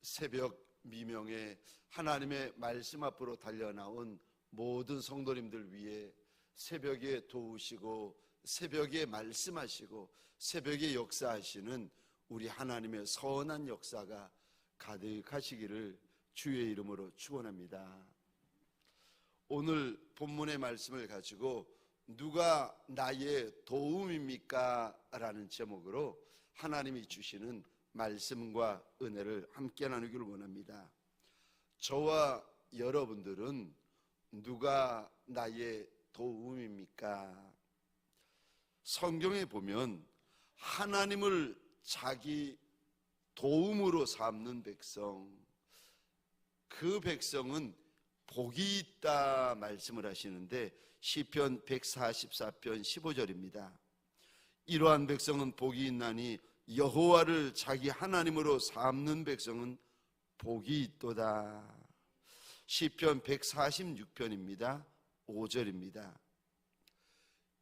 새벽 미명에 하나님의 말씀 앞으로 달려나온 모든 성도님들 위해 새벽에 도우시고 새벽에 말씀하시고 새벽에 역사하시는 우리 하나님의 선한 역사가 가득하시기를 주의 이름으로 축원합니다. 오늘 본문의 말씀을 가지고 누가 나의 도움입니까? 라는 제목으로 하나님이 주시는 말씀과 은혜를 함께 나누기를 원합니다. 저와 여러분들은 누가 나의 도움입니까? 성경에 보면 하나님을 자기 도움으로 삼는 백성, 그 백성은 복이 있다 말씀을 하시는데 시편 144편 15절입니다. 이러한 백성은 복이 있나니 여호와를 자기 하나님으로 삼는 백성은 복이 있도다. 시편 146편입니다. 5절입니다.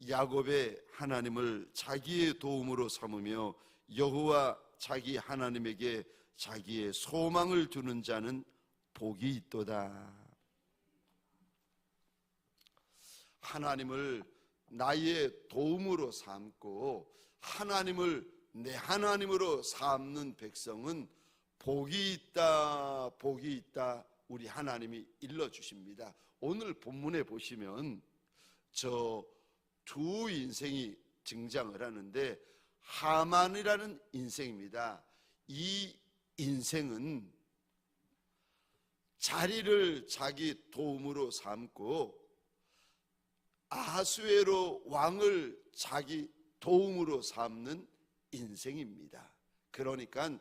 야곱의 하나님을 자기의 도움으로 삼으며 여호와 자기 하나님에게 자기의 소망을 두는 자는 복이 있도다. 하나님을 나의 도움으로 삼고 하나님을 내 하나님으로 삼는 백성은 복이 있다, 복이 있다, 우리 하나님이 일러주십니다. 오늘 본문에 보시면 저 두 인생이 등장을 하는데 하만이라는 인생입니다. 이 인생은 자리를 자기 도움으로 삼고 아하수에로 왕을 자기 도움으로 삼는 인생입니다. 그러니까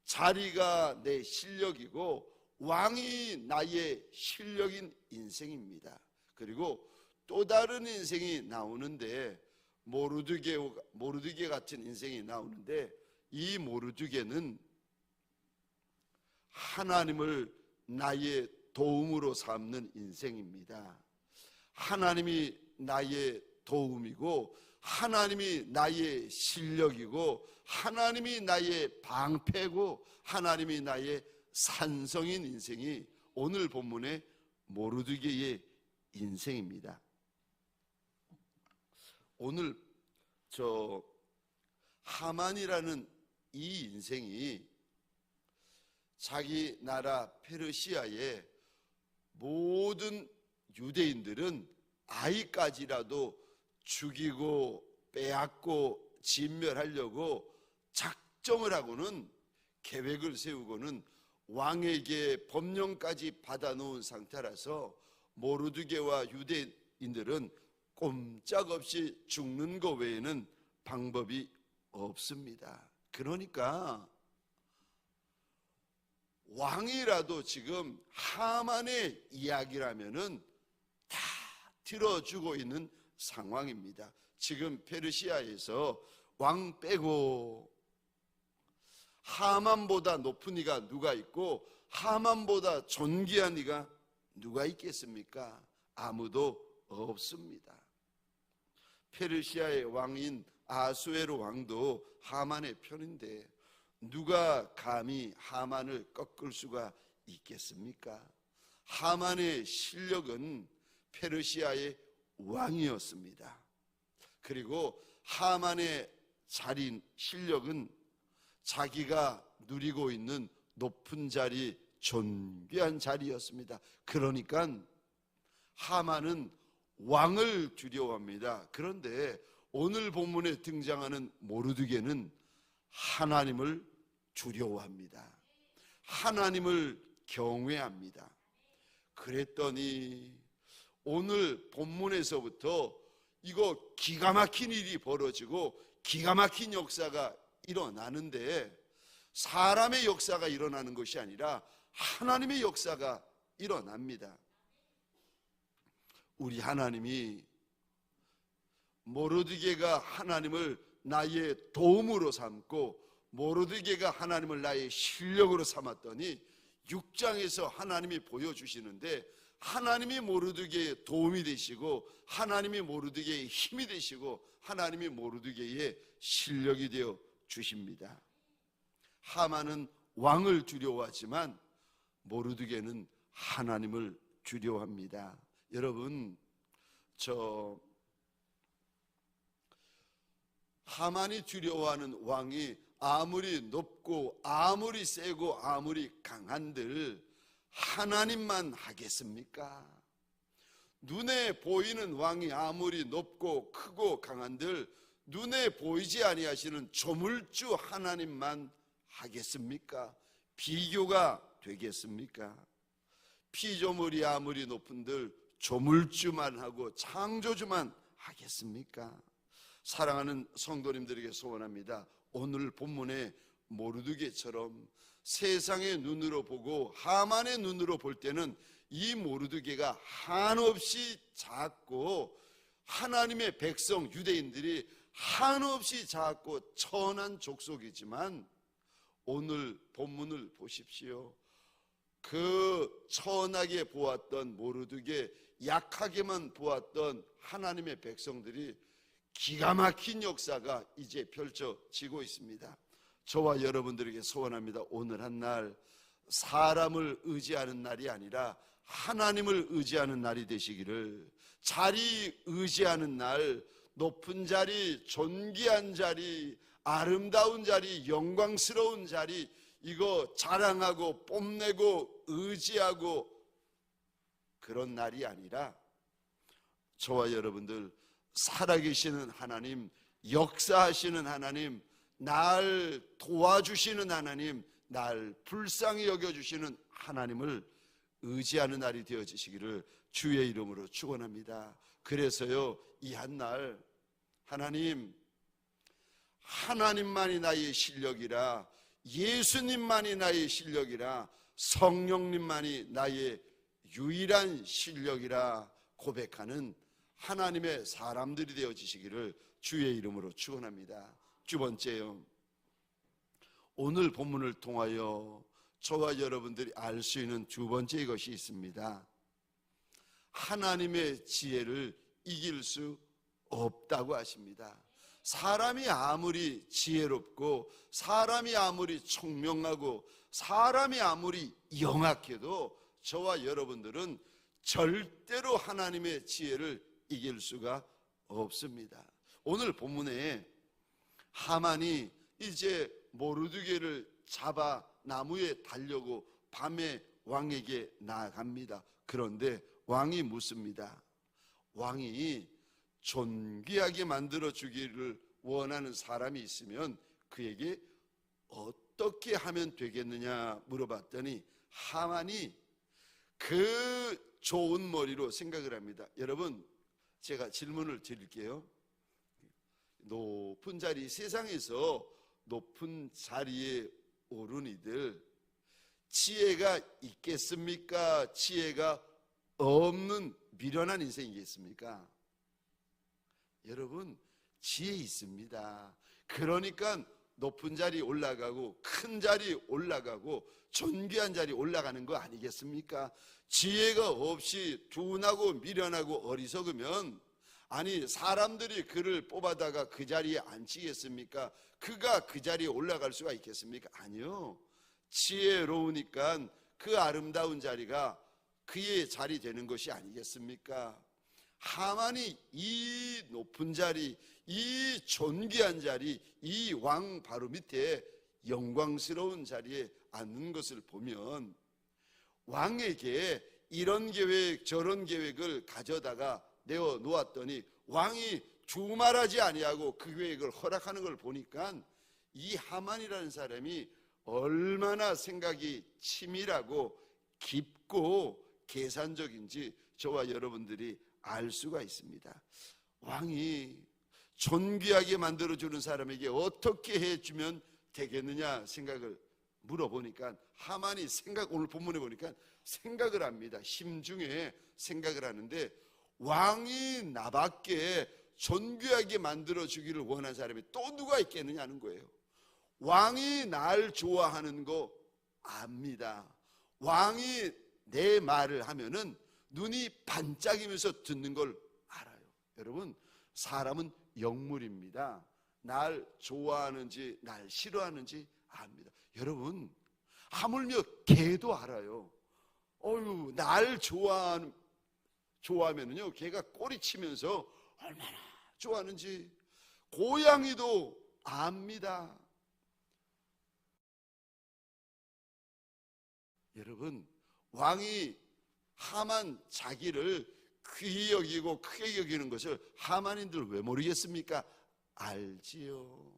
자리가 내 실력이고 왕이 나의 실력인 인생입니다. 그리고 또 다른 인생이 나오는데 모르드게 같은 인생이 나오는데 이 모르드게는 하나님을 나의 도움으로 삼는 인생입니다. 하나님이 나의 도움이고 하나님이 나의 실력이고 하나님이 나의 방패고 하나님이 나의 산성인 인생이 오늘 본문의 모르드게의 인생입니다. 오늘 저 하만이라는 이 인생이 자기 나라 페르시아의 모든 유대인들은 아이까지라도 죽이고 빼앗고 진멸하려고 작정을 하고는 계획을 세우고는 왕에게 법령까지 받아놓은 상태라서 모르드게와 유대인들은 꼼짝없이 죽는 것 외에는 방법이 없습니다. 그러니까 왕이라도 지금 하만의 이야기라면은 다 들어주고 있는 상황입니다. 지금 페르시아에서 왕 빼고 하만보다 높은 이가 누가 있고 하만보다 존귀한 이가 누가 있겠습니까? 아무도 없습니다. 페르시아의 왕인 아하수에로 왕도 하만의 편인데 누가 감히 하만을 꺾을 수가 있겠습니까? 하만의 실력은 페르시아의 왕이었습니다. 그리고 하만의 자리 실력은 자기가 누리고 있는 높은 자리, 존귀한 자리였습니다. 그러니까 하만은 왕을 두려워합니다. 그런데 오늘 본문에 등장하는 모르드게는 하나님을 두려워합니다. 하나님을 경외합니다. 그랬더니 오늘 본문에서부터 이거 기가 막힌 일이 벌어지고 기가 막힌 역사가 일어나는데 사람의 역사가 일어나는 것이 아니라 하나님의 역사가 일어납니다. 우리 하나님이 모르드게가 하나님을 나의 도움으로 삼고 모르드게가 하나님을 나의 실력으로 삼았더니 6장에서 하나님이 보여주시는데 하나님이 모르드게의 도움이 되시고 하나님이 모르드게의 힘이 되시고 하나님이 모르드게의 실력이 되어 주십니다. 하만은 왕을 두려워하지만 모르드게는 하나님을 두려워합니다. 여러분, 하만이 두려워하는 왕이 아무리 높고 아무리 세고 아무리 강한들 하나님만 하겠습니까? 눈에 보이는 왕이 아무리 높고 크고 강한들 눈에 보이지 아니하시는 조물주 하나님만 하겠습니까? 비교가 되겠습니까? 피조물이 아무리 높은들 조물주만 하고 창조주만 하겠습니까? 사랑하는 성도님들에게 소원합니다. 오늘 본문의 모르드게처럼 세상의 눈으로 보고 하만의 눈으로 볼 때는 이 모르드게가 한없이 작고 하나님의 백성 유대인들이 한없이 작고 천한 족속이지만 오늘 본문을 보십시오. 그 천하게 보았던 모르드게, 약하게만 보았던 하나님의 백성들이 기가 막힌 역사가 이제 펼쳐지고 있습니다. 저와 여러분들에게 소원합니다. 오늘 한 날 사람을 의지하는 날이 아니라 하나님을 의지하는 날이 되시기를. 자리 의지하는 날, 높은 자리, 존귀한 자리, 아름다운 자리, 영광스러운 자리, 이거 자랑하고 뽐내고 의지하고 그런 날이 아니라 저와 여러분들 살아계시는 하나님, 역사하시는 하나님, 날 도와주시는 하나님, 날 불쌍히 여겨주시는 하나님을 의지하는 날이 되어지시기를 주의 이름으로 축원합니다. 그래서요, 이 한날 하나님만이 나의 실력이라, 예수님만이 나의 실력이라, 성령님만이 나의 유일한 실력이라 고백하는 하나님의 사람들이 되어지시기를 주의 이름으로 축원합니다. 두 번째요, 오늘 본문을 통하여 저와 여러분들이 알 수 있는 두 번째 것이 있습니다. 하나님의 지혜를 이길 수 없다고 하십니다. 사람이 아무리 지혜롭고 사람이 아무리 총명하고 사람이 아무리 영악해도 저와 여러분들은 절대로 하나님의 지혜를 이길 수가 없습니다. 오늘 본문에 하만이 이제 모르드게를 잡아 나무에 달려고 밤에 왕에게 나아갑니다. 그런데 왕이 묻습니다. 왕이 존귀하게 만들어 주기를 원하는 사람이 있으면 그에게 어떻게 하면 되겠느냐 물어봤더니 하만이 그 좋은 머리로 생각을 합니다. 여러분, 제가 질문을 드릴게요. 높은 자리, 세상에서 높은 자리에 오른 이들 지혜가 있겠습니까? 지혜가 없는 미련한 인생이겠습니까? 여러분, 지혜 있습니다. 그러니까 높은 자리 올라가고 큰 자리 올라가고 존귀한 자리 올라가는 거 아니겠습니까? 지혜가 없이 둔하고 미련하고 어리석으면, 아니 사람들이 그를 뽑아다가 그 자리에 앉히겠습니까? 그가 그 자리에 올라갈 수가 있겠습니까? 아니요. 지혜로우니까 그 아름다운 자리가 그의 자리 되는 것이 아니겠습니까? 하만이 이 높은 자리, 이 존귀한 자리, 이 왕 바로 밑에 영광스러운 자리에 앉는 것을 보면 왕에게 이런 계획 저런 계획을 가져다가 내어 놓았더니 왕이 두말하지 아니하고 그 계획을 허락하는 걸 보니까 이 하만이라는 사람이 얼마나 생각이 치밀하고 깊고 계산적인지 저와 여러분들이 알 수가 있습니다. 왕이 존귀하게 만들어주는 사람에게 어떻게 해주면 되겠느냐 생각을 물어보니까 하만이 오늘 본문에 보니까 생각을 합니다. 심중에 생각을 하는데 왕이 나밖에 존귀하게 만들어주기를 원하는 사람이 또 누가 있겠느냐는 거예요. 왕이 날 좋아하는 거 압니다. 왕이 내 말을 하면은 눈이 반짝이면서 듣는 걸 알아요. 여러분, 사람은 영물입니다. 날 좋아하는지 날 싫어하는지 압니다. 여러분, 하물며 개도 알아요. 날 좋아하면은요, 개가 꼬리치면서 얼마나 좋아하는지 고양이도 압니다. 여러분, 왕이 하만 자기를 귀히 여기고 크게 여기는 것을 하만인들 왜 모르겠습니까? 알지요.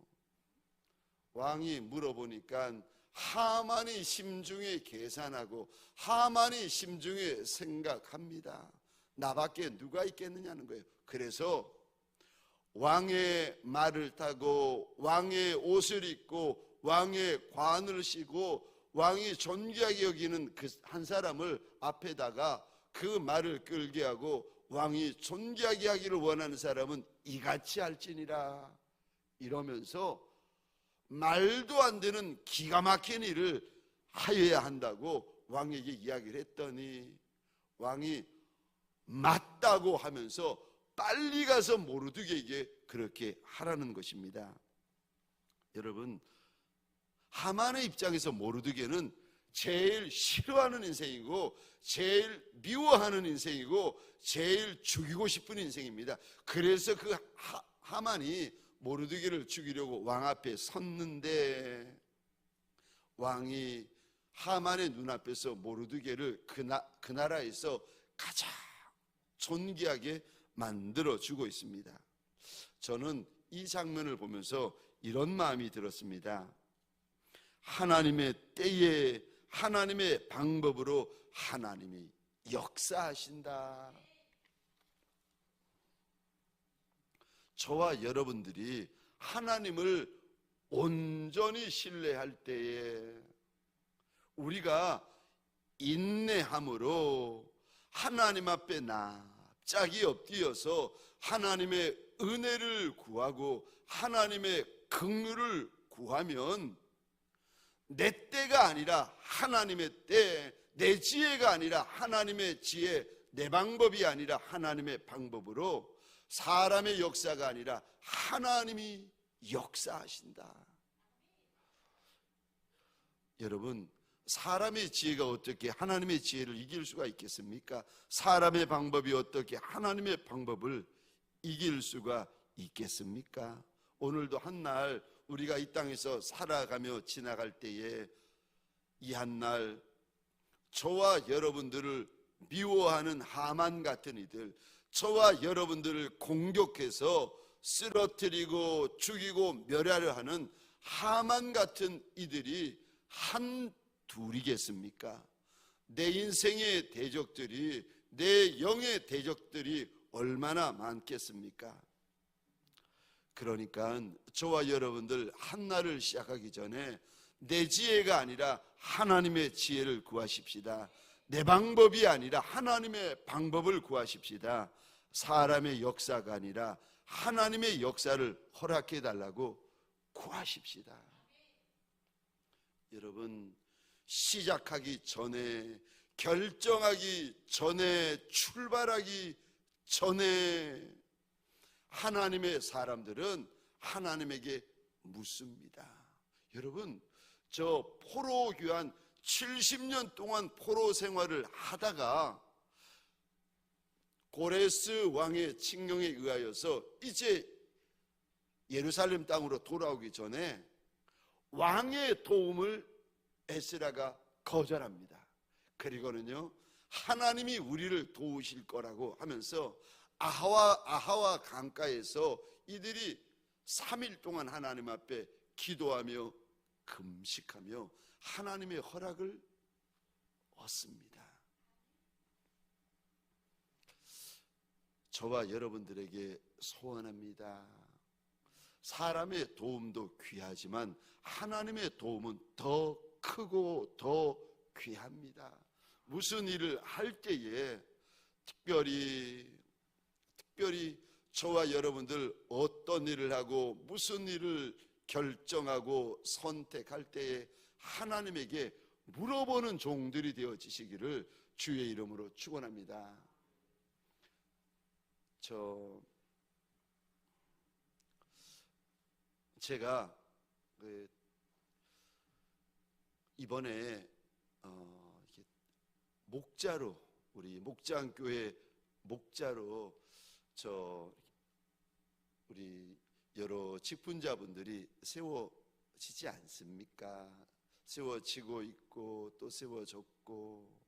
왕이 물어보니까 하만이 심중에 계산하고 하만이 심중에 생각합니다. 나밖에 누가 있겠느냐는 거예요. 그래서 왕의 말을 타고 왕의 옷을 입고 왕의 관을 씌고 왕이 존귀하게 여기는 그 한 사람을 앞에다가 그 말을 끌게 하고 왕이 존귀하게 하기를 원하는 사람은 이같이 할지니라 이러면서 말도 안 되는 기가 막힌 일을 하여야 한다고 왕에게 이야기를 했더니 왕이 맞다고 하면서 빨리 가서 모르드게에게 그렇게 하라는 것입니다. 여러분, 하만의 입장에서 모르드게는 제일 싫어하는 인생이고 제일 미워하는 인생이고 제일 죽이고 싶은 인생입니다. 그래서 그 하만이 모르드게를 죽이려고 왕 앞에 섰는데 왕이 하만의 눈앞에서 모르드게를 그 나라에서 가장 존귀하게 만들어주고 있습니다. 저는 이 장면을 보면서 이런 마음이 들었습니다. 하나님의 때에 하나님의 방법으로 하나님이 역사하신다. 저와 여러분들이 하나님을 온전히 신뢰할 때에 우리가 인내함으로 하나님 앞에 납작이 엎드려서 하나님의 은혜를 구하고 하나님의 긍휼을 구하면 내 때가 아니라 하나님의 때, 내 지혜가 아니라 하나님의 지혜, 내 방법이 아니라 하나님의 방법으로 사람의 역사가 아니라 하나님이 역사하신다. 여러분, 사람의 지혜가 어떻게 하나님의 지혜를 이길 수가 있겠습니까? 사람의 방법이 어떻게 하나님의 방법을 이길 수가 있겠습니까? 오늘도 한날 우리가 이 땅에서 살아가며 지나갈 때에 이 한날 저와 여러분들을 미워하는 하만 같은 이들, 저와 여러분들을 공격해서 쓰러뜨리고 죽이고 멸하려 하는 하만 같은 이들이 한 둘이겠습니까? 내 인생의 대적들이, 내 영의 대적들이 얼마나 많겠습니까? 그러니까 저와 여러분들 한날을 시작하기 전에 내 지혜가 아니라 하나님의 지혜를 구하십시다. 내 방법이 아니라 하나님의 방법을 구하십시다. 사람의 역사가 아니라 하나님의 역사를 허락해 달라고 구하십시다. 여러분, 시작하기 전에, 결정하기 전에, 출발하기 전에 하나님의 사람들은 하나님에게 묻습니다. 여러분, 저 포로 귀환 70년 동안 포로 생활을 하다가 고레스 왕의 칙령에 의하여서 이제 예루살렘 땅으로 돌아오기 전에 왕의 도움을 에스라가 거절합니다. 그리고는요, 하나님이 우리를 도우실 거라고 하면서 아하와 강가에서 이들이 3일 동안 하나님 앞에 기도하며 금식하며 하나님의 허락을 얻습니다. 저와 여러분들에게 소원합니다. 사람의 도움도 귀하지만 하나님의 도움은 더 크고 더 귀합니다. 무슨 일을 할 때에 특별히 저와 여러분들 어떤 일을 하고 무슨 일을 결정하고 선택할 때에 하나님에게 물어보는 종들이 되어지시기를 주의 이름으로 축원합니다. 제가 이번에 이렇게 목자로, 우리 목장교회 목자로 우리 여러 직분자분들이 세워지지 않습니까? 세워지고 있고 또 세워졌고.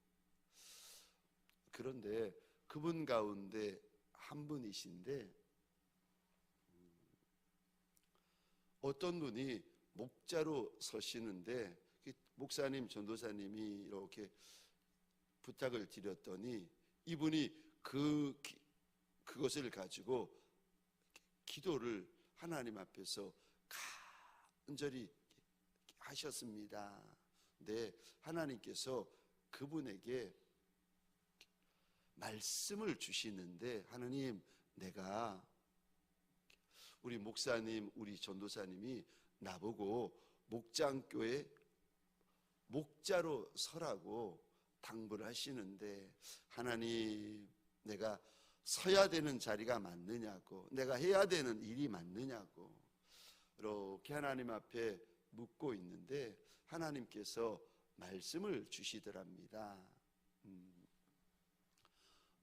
그런데 그분 가운데 한 분이신데, 어떤 분이 목자로 서시는데 목사님, 전도사님이 이렇게 부탁을 드렸더니 이분이 그것을 가지고 기도를 하나님 앞에서 간절히 하셨습니다. 네, 하나님께서 그분에게 말씀을 주시는데, 하나님, 내가 우리 목사님, 우리 전도사님이 나보고 목장교회 목자로 서라고 당부를 하시는데, 하나님, 내가 서야 되는 자리가 맞느냐고, 내가 해야 되는 일이 맞느냐고 이렇게 하나님 앞에 묻고 있는데 하나님께서 말씀을 주시더랍니다.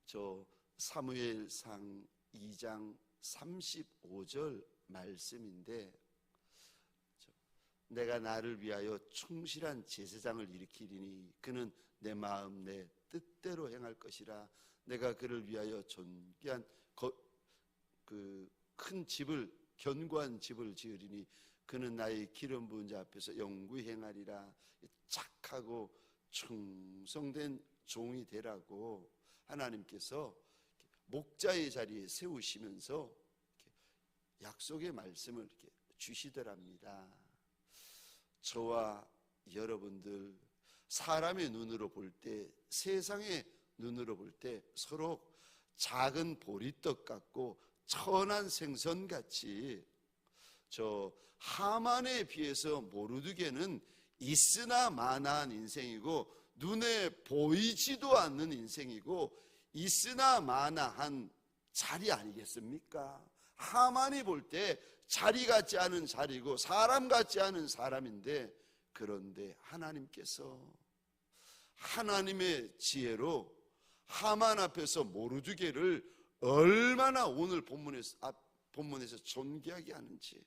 저 사무엘상 2장 35절 말씀인데, 내가 나를 위하여 충실한 제사장을 일으키리니 그는 내 마음 내 뜻대로 행할 것이라. 내가 그를 위하여 존귀한 그 큰 집을, 견고한 집을 지으리니 그는 나의 기름 부은 자 앞에서 영구히 행하리라. 착하고 충성된 종이 되라고 하나님께서 목자의 자리에 세우시면서 약속의 말씀을 이렇게 주시더랍니다. 저와 여러분들, 사람의 눈으로 볼 때, 세상의 눈으로 볼 때 서로 작은 보리떡 같고 천한 생선 같이, 저 하만에 비해서 모르드게는 있으나 마나한 인생이고 눈에 보이지도 않는 인생이고 있으나 마나한 자리 아니겠습니까? 하만이 볼 때 자리 같지 않은 자리고 사람 같지 않은 사람인데, 그런데 하나님께서 하나님의 지혜로 하만 앞에서 모르드게를 얼마나 오늘 본문에서 존귀하게 하는지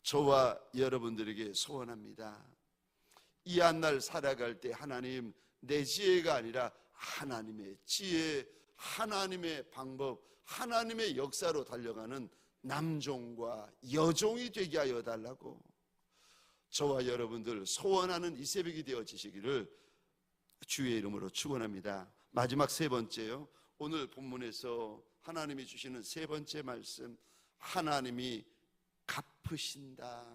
저와 여러분들에게 소원합니다. 이 한 날 살아갈 때 하나님, 내 지혜가 아니라 하나님의 지혜, 하나님의 방법, 하나님의 역사로 달려가는 남종과 여종이 되게 하여 달라고 저와 여러분들 소원하는 이 새벽이 되어지시기를 주의 이름으로 축원합니다. 마지막 세 번째요, 오늘 본문에서 하나님이 주시는 세 번째 말씀, 하나님이 갚으신다.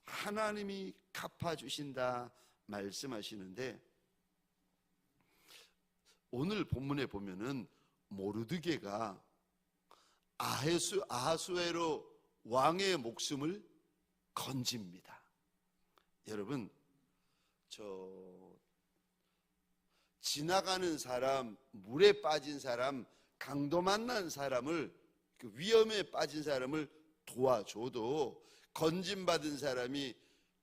하나님이 갚아주신다 말씀하시는데, 오늘 본문에 보면은 모르드게가 아하수에로 왕의 목숨을 건집니다. 여러분, 지나가는 사람, 물에 빠진 사람, 강도 만난 사람을, 그 위험에 빠진 사람을 도와줘도 건짐받은 사람이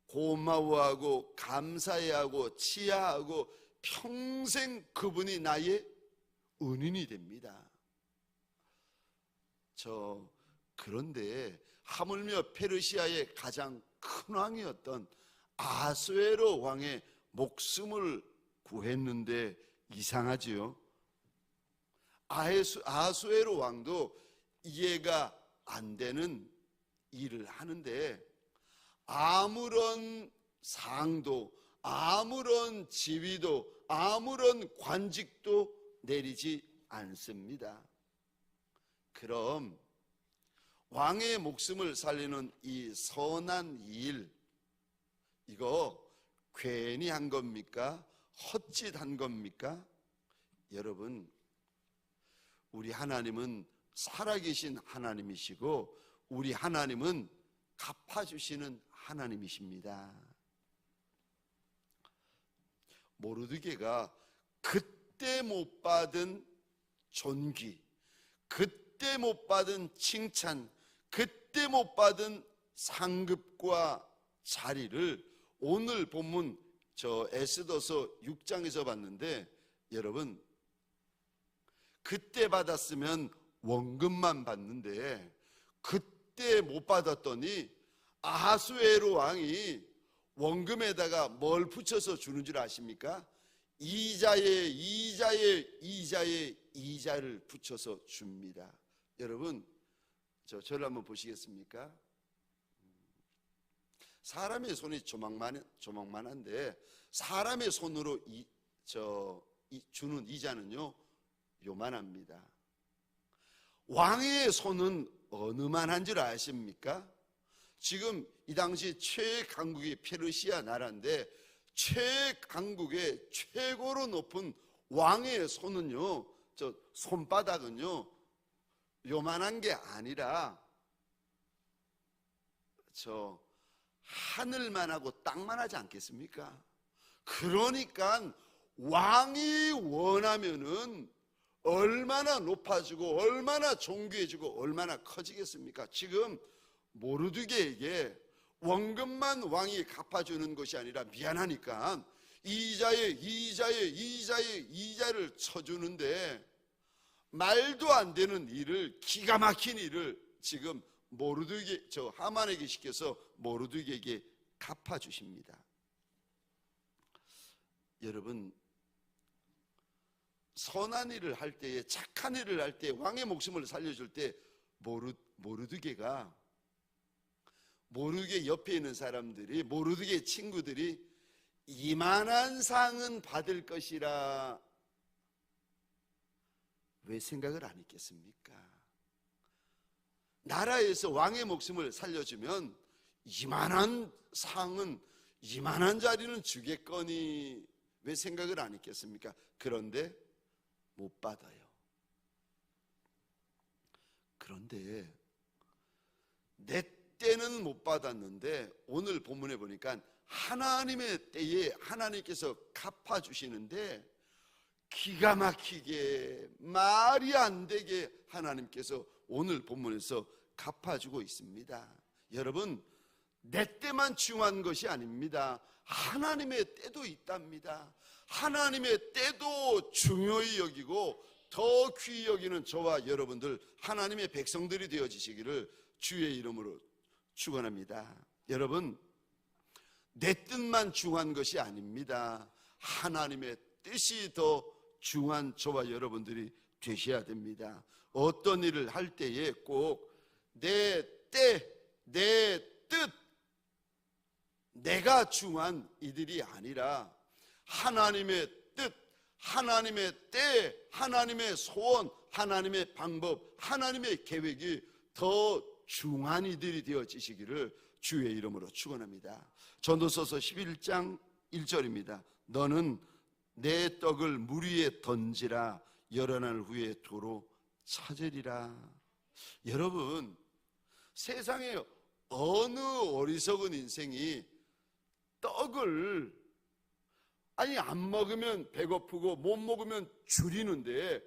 고마워하고 감사해하고 치하하고 평생 그분이 나의 은인이 됩니다. 그런데 하물며 페르시아의 가장 큰 왕이었던 아하수에로 왕의 목숨을 구했는데 이상하지요. 아하수에로 왕도 이해가 안 되는 일을 하는데 아무런 상도, 아무런 지위도, 아무런 관직도 내리지 않습니다. 그럼 왕의 목숨을 살리는 이 선한 일, 이거 괜히 한 겁니까? 헛짓한 겁니까? 여러분, 우리 하나님은 살아계신 하나님이시고 우리 하나님은 갚아주시는 하나님이십니다. 모르드게가 그때 못 받은 존귀, 그때 못 받은 칭찬, 그때 못 받은 상급과 자리를 오늘 본문 저 에스더서 6장에서 봤는데, 여러분 그때 받았으면 원금만 받는데 그때 못 받았더니 아하수에로 왕이 원금에다가 뭘 붙여서 주는 줄 아십니까? 이자에 이자를 붙여서 줍니다. 여러분 저를 한번 보시겠습니까? 사람의 손이 조망만한데 사람의 손으로 주는 이자는요 요만합니다. 왕의 손은 어느만한 줄 아십니까? 지금 이 당시 최강국이 페르시아 나라인데 최강국의 최고로 높은 왕의 손은요, 저 손바닥은요 요만한 게 아니라 저 하늘만 하고 땅만 하지 않겠습니까? 그러니까 왕이 원하면은 얼마나 높아지고 얼마나 존귀해지고 얼마나 커지겠습니까? 지금 모르드게에게 원금만 왕이 갚아주는 것이 아니라 미안하니까 이자를 쳐주는데 말도 안 되는 일을, 기가 막힌 일을 지금 하만에게 시켜서 모르드게에게 갚아주십니다. 여러분 선한 일을 할 때에, 착한 일을 할 때, 왕의 목숨을 살려줄 때 모르드게가, 모르드게 옆에 있는 사람들이, 모르드게 친구들이 이만한 상은 받을 것이라 왜 생각을 안 했겠습니까? 나라에서 왕의 목숨을 살려주면 이만한 상은, 이만한 자리는 주겠거니 왜 생각을 안 했겠습니까? 그런데 못 받아요. 그런데 내 때는 못 받았는데 오늘 본문에 보니까 하나님의 때에 하나님께서 갚아주시는데 기가 막히게, 말이 안 되게 하나님께서 오늘 본문에서 갚아주고 있습니다. 여러분 내 때만 중요한 것이 아닙니다. 하나님의 때도 있답니다. 하나님의 때도 중요히 여기고 더 귀히 여기는 저와 여러분들 하나님의 백성들이 되어지시기를 주의 이름으로 축원합니다. 여러분 내 뜻만 중요한 것이 아닙니다. 하나님의 뜻이 더 중요한 저와 여러분들이 되셔야 됩니다. 어떤 일을 할 때에 꼭 내 때, 내 뜻, 내가 중요한 이들이 아니라 하나님의 뜻, 하나님의 때, 하나님의 소원, 하나님의 방법, 하나님의 계획이 더 중요한 이들이 되어지시기를 주의 이름으로 축원합니다. 전도서서 11장 1절입니다. 너는 내 떡을 물 위에 던지라, 여러 날 후에 도로 찾으리라. 여러분 세상에 어느 어리석은 인생이 떡을 안 먹으면 배고프고 못 먹으면 줄이는데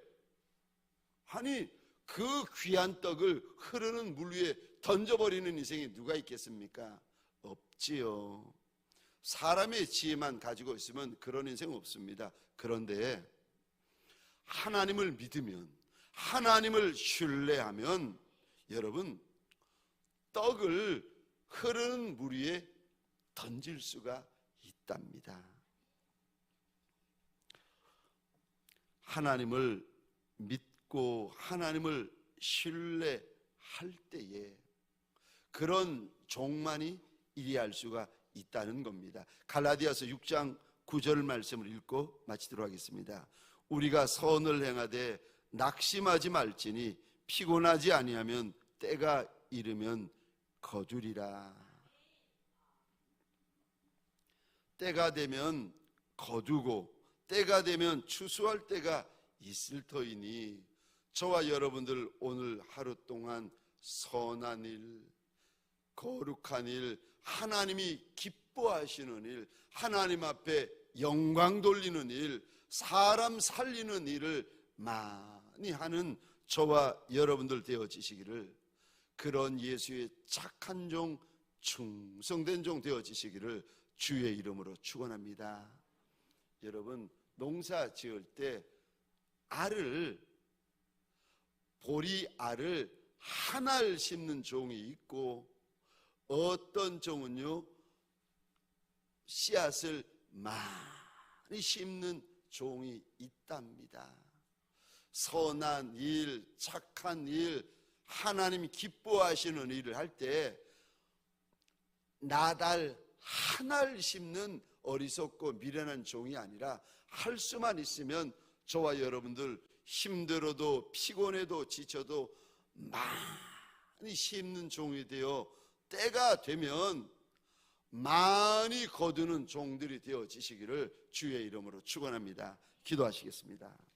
그 귀한 떡을 흐르는 물 위에 던져버리는 인생이 누가 있겠습니까? 없지요. 사람의 지혜만 가지고 있으면 그런 인생 없습니다. 그런데 하나님을 믿으면, 하나님을 신뢰하면 여러분 떡을 흐르는 물 위에 던질 수가 있답니다. 하나님을 믿고 하나님을 신뢰할 때에 그런 종만이 일해할 수가 있다는 겁니다. 갈라디아서 6장 9절 말씀을 읽고 마치도록 하겠습니다. 우리가 선을 행하되 낙심하지 말지니 피곤하지 아니하면 때가 이르면 거두리라. 때가 되면 거두고 때가 되면 추수할 때가 있을 터이니 저와 여러분들 오늘 하루 동안 선한 일, 거룩한 일, 하나님이 기뻐하시는 일, 하나님 앞에 영광 돌리는 일, 사람 살리는 일을 많이 하는 저와 여러분들 되어지시기를, 그런 예수의 착한 종, 충성된 종 되어지시기를 주의 이름으로 축원합니다. 여러분, 농사 지을 때 보리알을 하나를 심는 종이 있고, 어떤 종은요 씨앗을 많이 심는 종이 있답니다. 선한 일, 착한 일, 하나님이 기뻐하시는 일을 할 때 나달 하나를 심는 어리석고 미련한 종이 아니라 할 수만 있으면 저와 여러분들 힘들어도 피곤해도 지쳐도 많이 심는 종이 되어 때가 되면 많이 거두는 종들이 되어지시기를 주의 이름으로 축원합니다. 기도하시겠습니다.